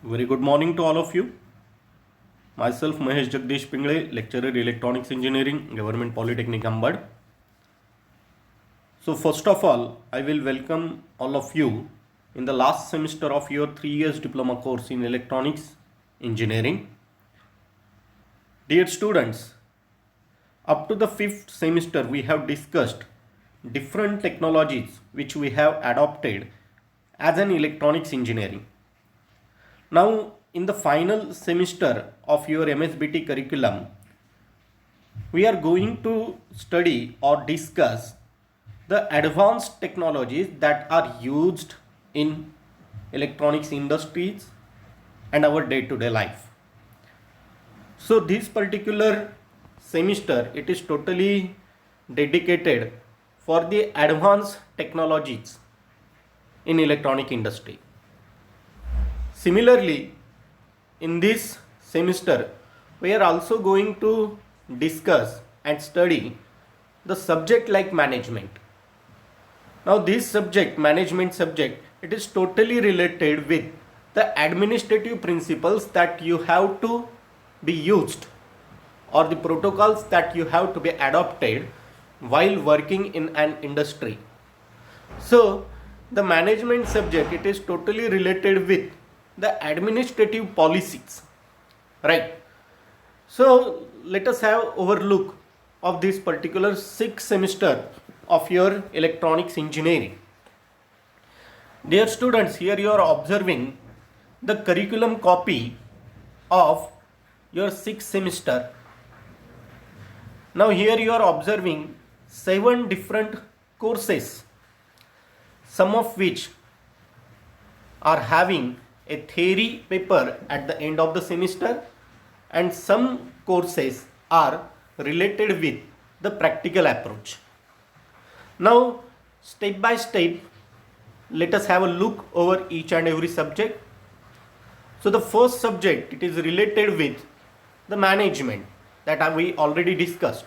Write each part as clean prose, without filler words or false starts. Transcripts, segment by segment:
Very good morning to all of you. Myself Mahesh Jagdish Pingle, lecturer Electronics Engineering, Government Polytechnic Ambad. So first of all, I will welcome all of you in the last semester of your 3 years diploma course in Electronics Engineering. Dear students, up to the 5th semester we have discussed different technologies which we have adopted as an electronics engineering. Now in the final semester of your MSBT curriculum, we are going to study or discuss the advanced technologies that are used in electronics industries and our day-to-day life. So this particular semester, it is totally dedicated for the advanced technologies in electronic industry. Similarly, in this semester, we are also going to discuss and study the subject like management. Now this subject, management subject, it is totally related with the administrative principles that you have to be used or the protocols that you have to be adopted while working in an industry. So the management subject, it is totally related with the administrative policies, right? So let us have overlook of this particular 6th semester of your electronics engineering. Dear students, here you are observing the curriculum copy of your 6th semester. Now here you are observing 7 different courses, some of which are having a theory paper at the end of the semester, and some courses are related with the practical approach. Now step by step, let us have a look over each and every subject. So the first subject, it is related with the management that we already discussed.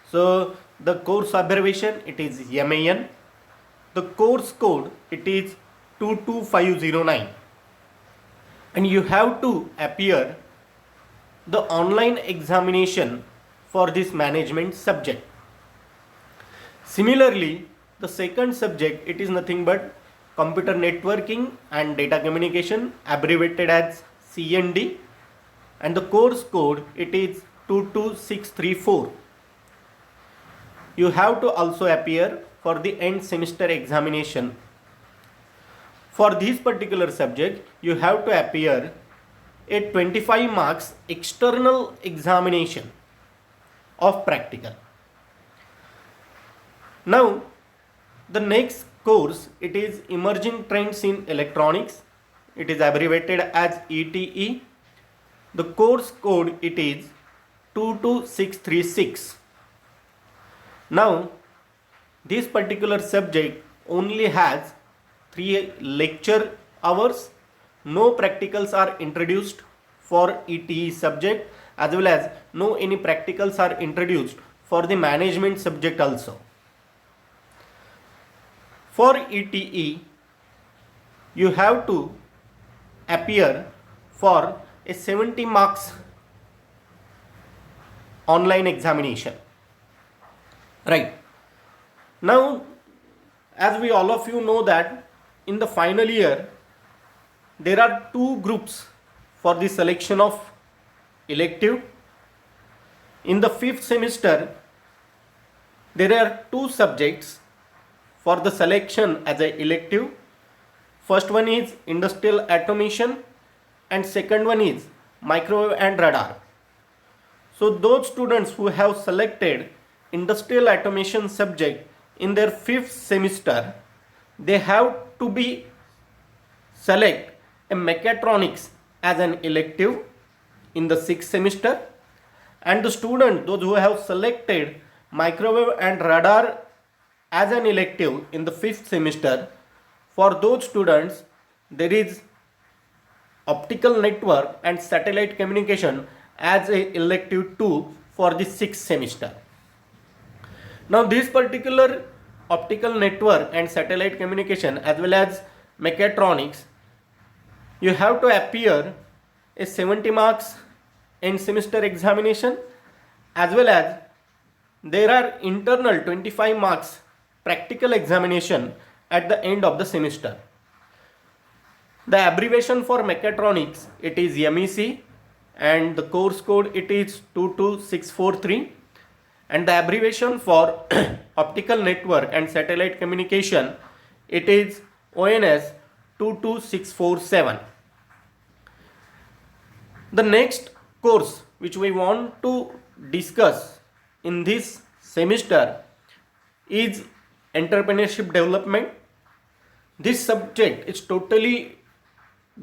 So the course abbreviation, it is MAN. The course code, it is 22509. And you have to appear the online examination for this management subject. Similarly, the second subject, it is nothing but computer networking and data communication, abbreviated as CND, and the course code, it is 22634. You have to also appear for the end semester examination. For this particular subject, you have to appear a 25 marks external examination of practical. Now, the next course, it is Emerging Trends in Electronics. It is abbreviated as ETE. The course code, it is 22636. Now, this particular subject only has 3 lecture hours. No practicals are introduced for ETE subject, as well as no any practicals are introduced for the management subject also. For ETE, you have to appear for a 70 marks online examination, right? Now, as we all of you know that in the final year, there are 2 groups for the selection of elective. In the 5th semester, there are 2 subjects for the selection as an elective. First one is industrial automation and second one is microwave and radar. So those students who have selected industrial automation subject in their 5th semester, they have to be select a mechatronics as an elective in the 6th semester, and the student, those who have selected microwave and radar as an elective in the 5th semester, for those students there is optical network and satellite communication as a elective 2 for the 6th semester. Now this particular optical network and satellite communication as well as mechatronics, you have to appear a 70 marks end semester examination, as well as there are internal 25 marks practical examination at the end of the semester. The abbreviation for mechatronics, it is MEC, and the course code, it is 22643, and the abbreviation for optical network and satellite communication, it is ONS 22647. The next course which we want to discuss in this semester is entrepreneurship development. This subject is totally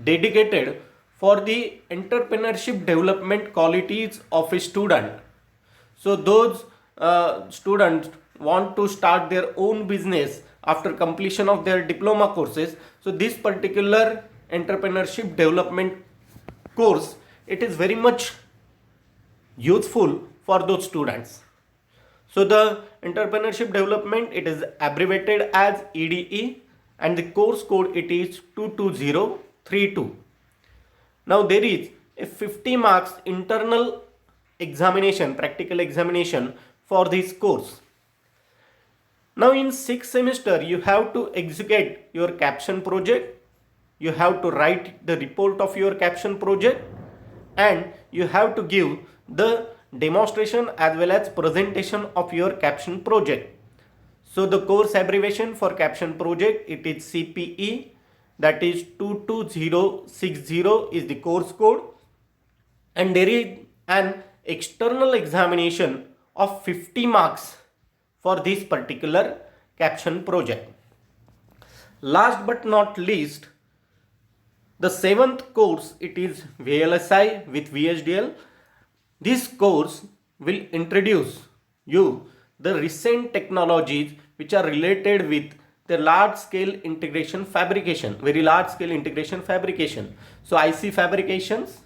dedicated for the entrepreneurship development qualities of a student. So those students want to start their own business after completion of their diploma courses. So this particular entrepreneurship development course, it is very much useful for those students. So the entrepreneurship development, it is abbreviated as EDE, and the course code, it is 22032. Now there is a 50 marks internal examination, practical examination for this course. Now in 6th semester, you have to execute your caption project, you have to write the report of your caption project, and you have to give the demonstration as well as presentation of your caption project. So the course abbreviation for caption project, it is CPE, that is 22060 is the course code, and there is an external examination of 50 marks for this particular caption project. Last but not least, the 7th course, it is VLSI with VHDL. This course will introduce you the recent technologies which are related with the large scale integration fabrication, very large scale integration fabrication. So IC fabrications,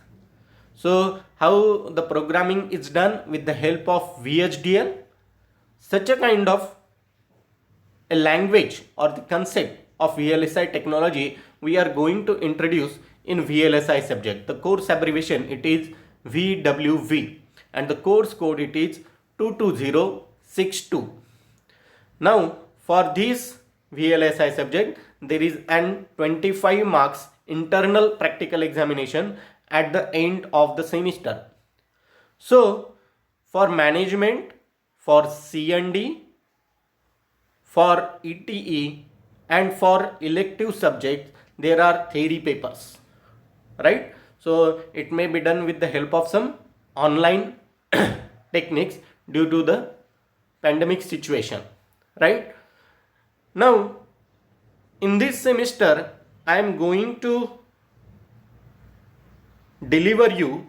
so how the programming is done with the help of VHDL, such a kind of a language or the concept of VLSI technology we are going to introduce in VLSI subject. The course abbreviation, it is VWV, and the course code, it is 22062. Now for this VLSI subject, there is an 25 marks internal practical examination at the end of the semester. So for management, for C&D, for ETE, and for elective subjects, there are theory papers, right? So it may be done with the help of some online techniques due to the pandemic situation, right? Now in this semester, I am going to deliver you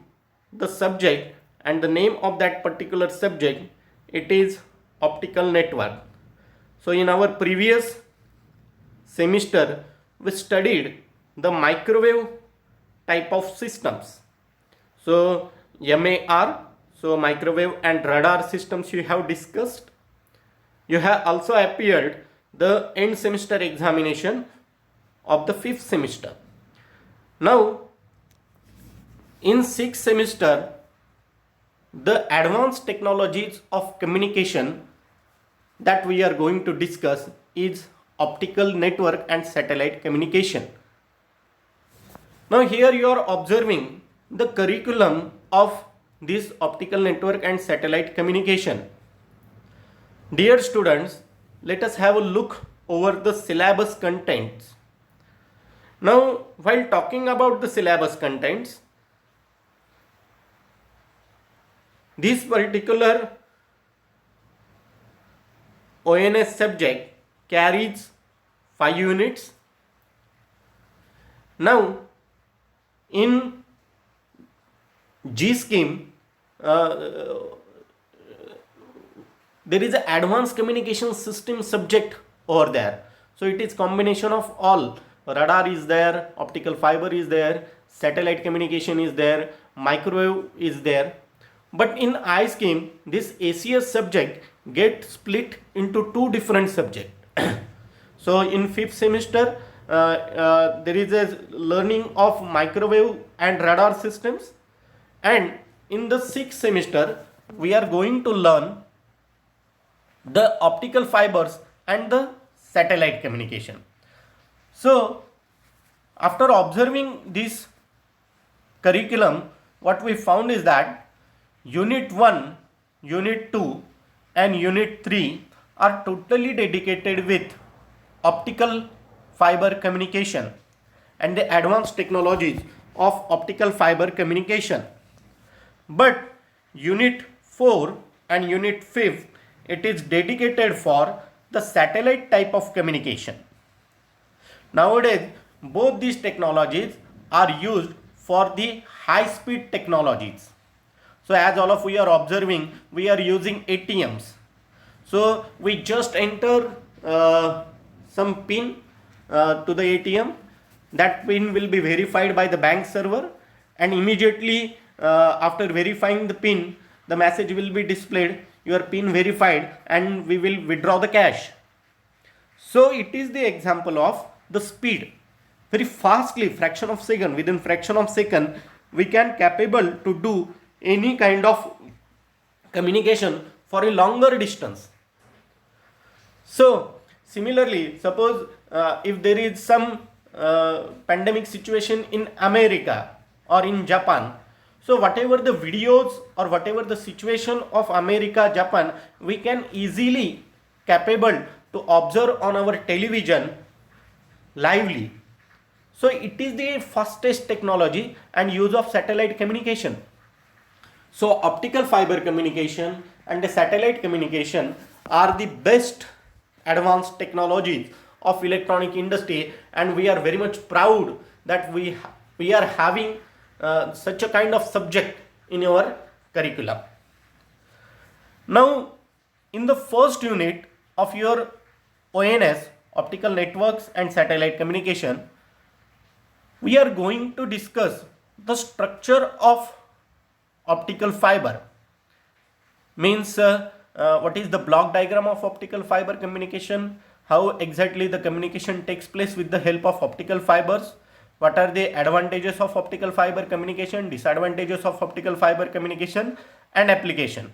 the subject, and the name of that particular subject, it is optical network. So in our previous semester, we studied the microwave type of systems. So MAR, so microwave and radar systems you have discussed. You have also appeared the end semester examination of the 5th semester. Now in 6th semester, the advanced technologies of communication that we are going to discuss is optical network and satellite communication. Now here you are observing the curriculum of this optical network and satellite communication. Dear students, let us have a look over the syllabus contents. Now while talking about the syllabus contents, this particular ONS subject carries 5 units. Now in G scheme, there is an advanced communication system subject over there. So it is combination of all. Radar is there, optical fiber is there, satellite communication is there, microwave is there. But in I scheme, this ACS subject gets split into 2 different subjects. So in 5th semester, there is a learning of microwave and radar systems, and in the sixth semester we are going to learn the optical fibers and the satellite communication. So after observing this curriculum, what we found is that unit 1, unit 2 and unit 3 are totally dedicated with optical fiber communication and the advanced technologies of optical fiber communication. But unit 4 and unit 5, it is dedicated for the satellite type of communication. Nowadays both these technologies are used for the high speed technologies. So as all of we are observing, we are using ATMs. So we just enter some pin to the ATM. That pin will be verified by the bank server, and immediately after verifying the pin, the message will be displayed, your pin verified, and we will withdraw the cash. So it is the example of the speed. Very fastly, fraction of second, within fraction of second, we can capable to do any kind of communication for a longer distance. So similarly, suppose if there is some pandemic situation in America or in Japan, so whatever the videos or whatever the situation of America, Japan, we can easily capable to observe on our television lively. So it is the fastest technology and use of satellite communication. So optical fiber communication and the satellite communication are the best advanced technologies of electronic industry, and we are very much proud that we are having such a kind of subject in our curriculum. Now in the first unit of your ONS, optical networks and satellite communication, we are going to discuss the structure of optical fiber. Means what is the block diagram of optical fiber communication, how exactly the communication takes place with the help of optical fibers, what are the advantages of optical fiber communication, disadvantages of optical fiber communication, and application.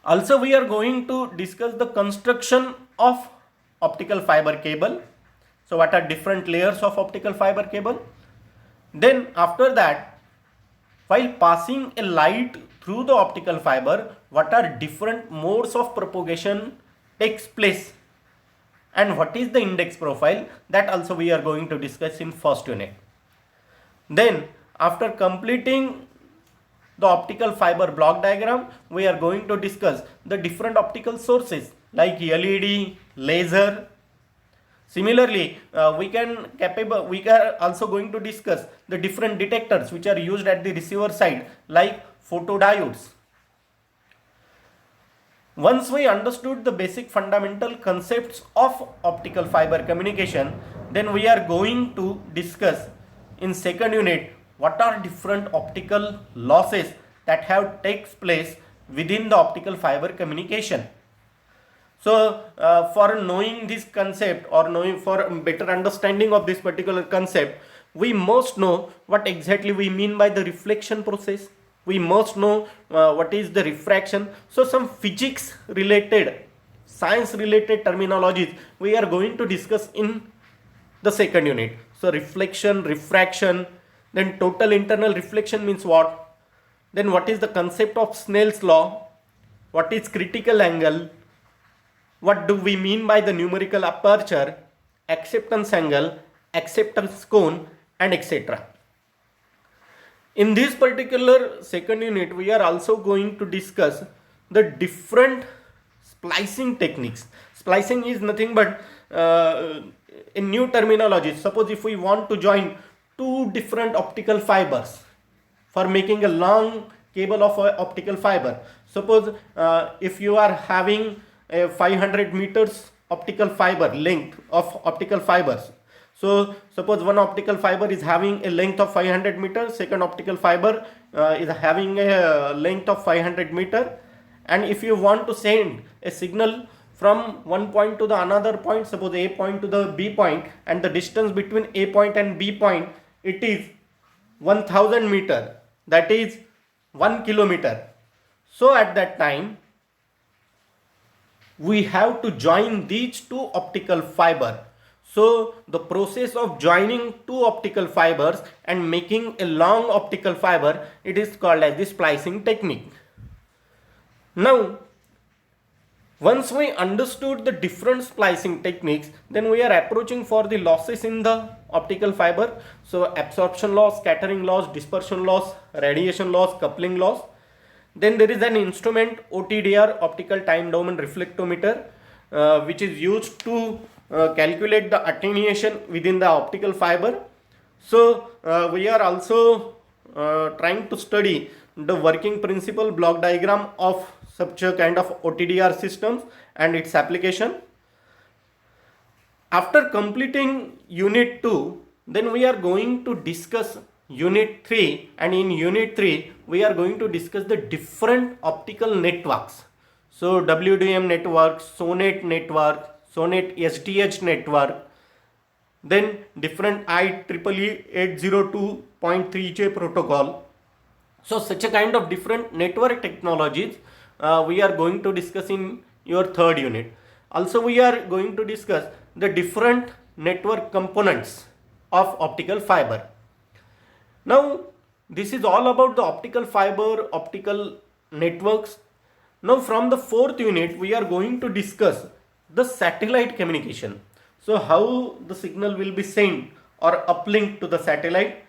Also we are going to discuss the construction of optical fiber cable. So what are different layers of optical fiber cable. Then after that, while passing a light through the optical fiber, what are different modes of propagation takes place, and what is the index profile, that also we are going to discuss in first unit. Then after completing the optical fiber block diagram, we are going to discuss the different optical sources like LED, laser. Similarly, we are also going to discuss the different detectors which are used at the receiver side like photodiodes. Once we understood the basic fundamental concepts of optical fiber communication, then we are going to discuss in second unit what are different optical losses that have takes place within the optical fiber communication. So for knowing this concept, or knowing for better understanding of this particular concept, we must know what exactly we mean by the reflection process. We must know what is the refraction. So some physics related, science related terminologies we are going to discuss in the second unit. So reflection, refraction, then total internal reflection means what? Then what is the concept of Snell's law? What is critical angle? What do we mean by the numerical aperture, acceptance angle, acceptance cone, and etc. In this particular second unit, we are also going to discuss the different splicing techniques. Splicing is nothing but in new terminology. Suppose if we want to join two different optical fibers for making a long cable of optical fiber. Suppose if you are having a 500 meters optical fiber length of optical fibers. So suppose one optical fiber is having a length of 500 meters, second optical fiber is having a length of 500 meter, and if you want to send a signal from one point to the another point, suppose A point to the B point, and the distance between A point and B point, it is 1000 meter, that is 1 kilometer. So at that time we have to join these two optical fiber. So the process of joining two optical fibers and making a long optical fiber, it is called as the splicing technique. Now once we understood the different splicing techniques, then we are approaching for the losses in the optical fiber. So absorption loss, scattering loss, dispersion loss, radiation loss, coupling loss. Then there is an instrument OTDR, optical time domain reflectometer, which is used to calculate the attenuation within the optical fiber. So we are also trying to study the working principle block diagram of such a kind of OTDR systems and its application. After completing unit 2, then we are going to discuss unit 3, and in unit 3 we are going to discuss the different optical networks. So WDM network, SONET network, SONET SDH network, then different IEEE 802.3J protocol. So such a kind of different network technologies we are going to discuss in your third unit. Also we are going to discuss the different network components of optical fiber. Now this is all about the optical fiber, optical networks. Now from the fourth unit we are going to discuss the satellite communication. So how the signal will be sent or uplink to the satellite,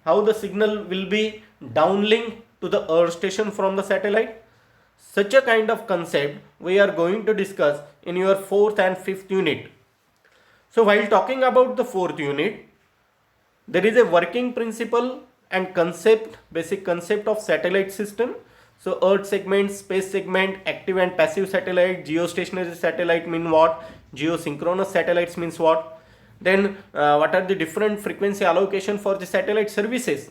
how the signal will be downlink to the earth station from the satellite. Such a kind of concept we are going to discuss in your fourth and fifth unit. So while talking about the fourth unit, there is a working principle and concept, basic concept of satellite system. So earth segment, space segment, active and passive satellite, geostationary satellite mean what, geosynchronous satellites means what, then what are the different frequency allocation for the satellite services.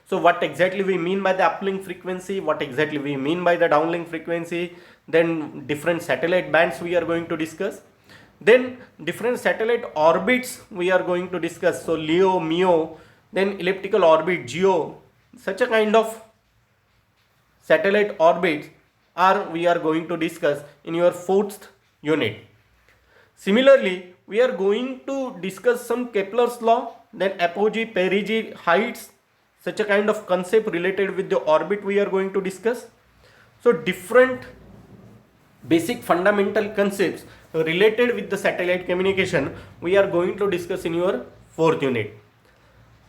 So what exactly we mean by the uplink frequency, what exactly we mean by the downlink frequency, then different satellite bands we are going to discuss. Then different satellite orbits we are going to discuss. So LEO, MEO, then elliptical orbit, GEO, such a kind of satellite orbits we are going to discuss in your fourth unit. Similarly, we are going to discuss some Kepler's law, then apogee, perigee, heights, such a kind of concept related with the orbit we are going to discuss. So different basic fundamental concepts related with the satellite communication we are going to discuss in your fourth unit.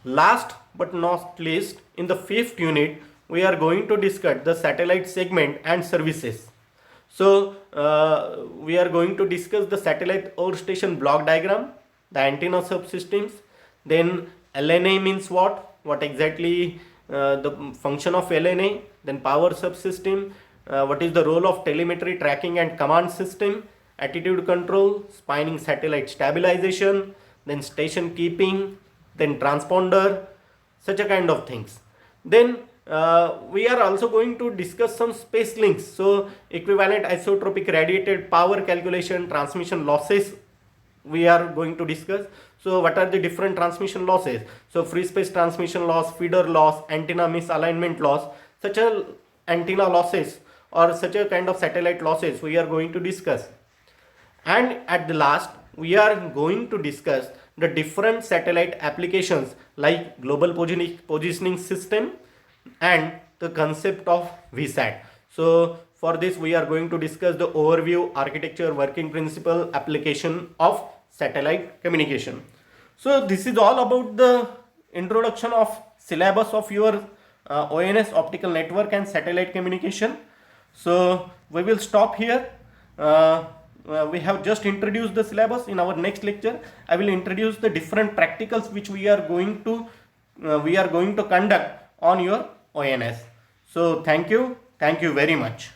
Last but not least, in the fifth unit we are going to discuss the satellite segment and services. So we are going to discuss the satellite earth station block diagram, the antenna subsystems, then LNA means what exactly the function of LNA, then power subsystem, what is the role of telemetry tracking and command system, attitude control, spinning satellite stabilization, then station keeping, then transponder, such a kind of things. Then we are also going to discuss some space links. So equivalent isotropic radiated power calculation, transmission losses we are going to discuss. So what are the different transmission losses? So free space transmission loss, feeder loss, antenna misalignment loss, such a antenna losses or such a kind of satellite losses we are going to discuss. And at the last we are going to discuss the different satellite applications like global positioning system and the concept of VSAT. So for this we are going to discuss the overview, architecture, working principle, application of satellite communication. So this is all about the introduction of syllabus of your ONS, optical network and satellite communication. So we will stop here. We have just introduced the syllabus. In our next lecture I will introduce the different practicals which we are going to conduct on your ONS. So thank you very much.